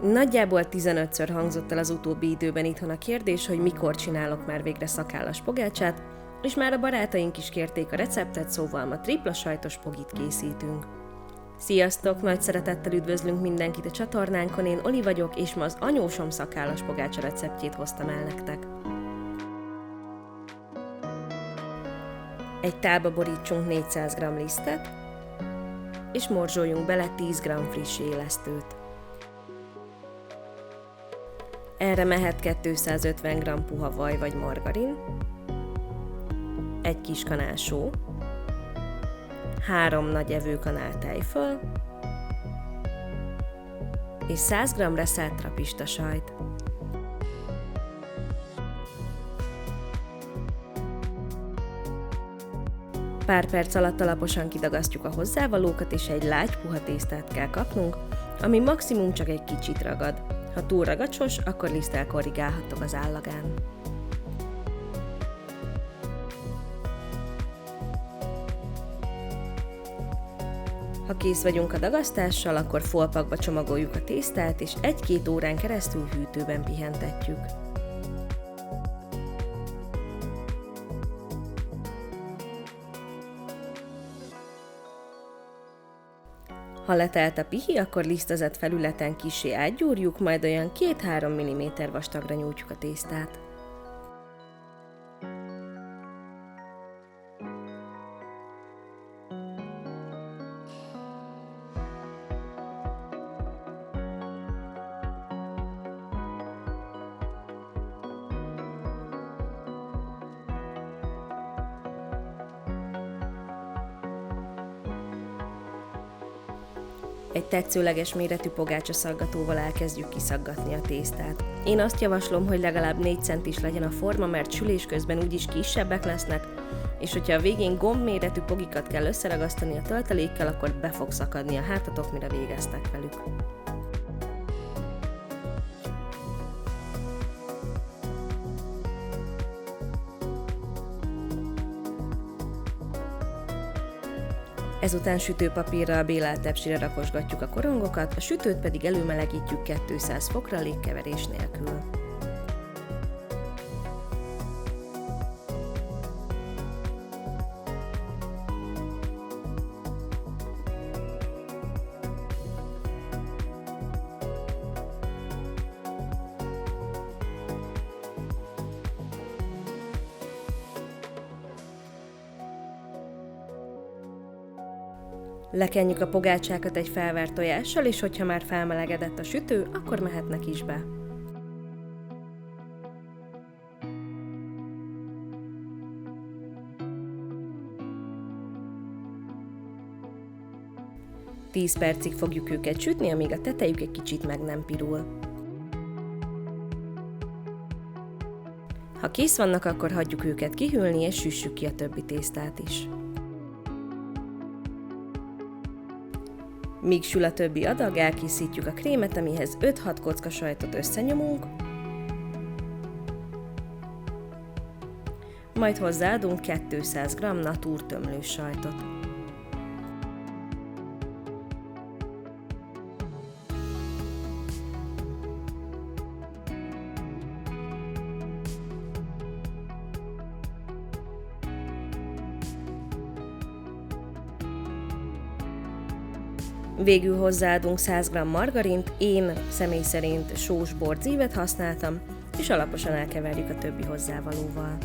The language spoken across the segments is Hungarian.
Nagyjából 15-ször hangzott el az utóbbi időben itthon a kérdés, hogy mikor csinálok már végre szakállas pogácsát, és már a barátaink is kérték a receptet, szóval ma tripla sajtos pogit készítünk. Sziasztok! Nagy szeretettel üdvözlünk mindenkit a csatornánkon, én Oli vagyok, és ma az anyósom szakállas pogácsa receptjét hoztam el nektek. Egy tálba borítsunk 400 g lisztet, és morzsoljunk bele 10 g friss élesztőt. Erre mehet 250 g puha vaj vagy margarin, egy kis kanál só, 3 nagy evőkanál tejföl, és 100 g reszelt trapista sajt. Pár perc alatt alaposan kidagasztjuk a hozzávalókat, és egy lágy puha tésztát kell kapnunk, ami maximum csak egy kicsit ragad. Ha túl ragacsos, akkor liszttel korrigálhattok az állagán. Ha kész vagyunk a dagasztással, akkor foltpakba csomagoljuk a tésztát, és 1-2 órán keresztül hűtőben pihentetjük. Ha letelt a pihi, akkor lisztezett felületen kissé átgyúrjuk, majd olyan 2-3 mm vastagra nyújtjuk a tésztát. Egy tetszőleges méretű pogácsaszaggatóval elkezdjük kiszaggatni a tésztát. Én azt javaslom, hogy legalább 4 centis legyen a forma, mert sülés közben úgyis kisebbek lesznek, és hogyha a végén gombméretű pogikat kell összeragasztani a töltelékkel, akkor be fog szakadni a hátatok, mire végeztek velük. Ezután sütőpapírral bélelt tepsire rakosgatjuk a korongokat, a sütőt pedig előmelegítjük 200 fokra légkeverés nélkül. Lekenjük a pogácsákat egy felvert tojással, és hogyha már felmelegedett a sütő, akkor mehetnek is be. Tíz percig fogjuk őket sütni, amíg a tetejük egy kicsit meg nem pirul. Ha kész vannak, akkor hagyjuk őket kihűlni, és süssük ki a többi tésztát is. Míg sül a többi adag, elkészítjük a krémet, amihez 5-6 kocka sajtot összenyomunk, majd hozzáadunk 200 g natúr tömlős sajtot. Végül hozzáadunk 100 g margarint, én személy szerint sós borzívet használtam, és alaposan elkeverjük a többi hozzávalóval.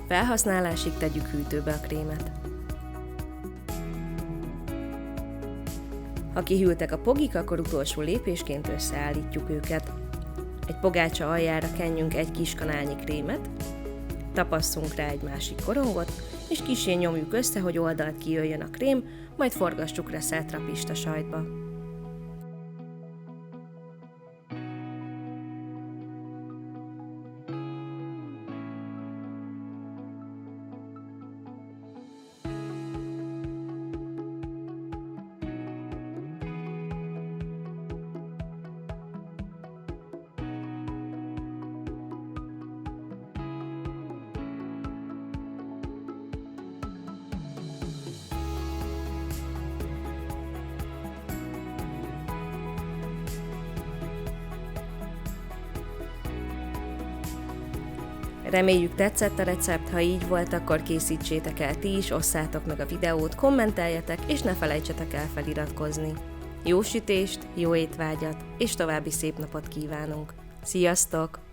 Felhasználásig tegyük hűtőbe a krémet. Ha kihűltek a pogik, akkor utolsó lépésként összeállítjuk őket. Egy pogácsa aljára kenjünk egy kis kanálnyi krémet, tapasszunk rá egy másik korongot, és kissé nyomjuk össze, hogy oldalt kijöjjön a krém, majd forgassuk reszelt trapista sajtba. Reméljük tetszett a recept, ha így volt, akkor készítsétek el ti is, osszátok meg a videót, kommenteljetek, és ne felejtsetek el feliratkozni. Jó sütést, jó étvágyat, és további szép napot kívánunk! Sziasztok!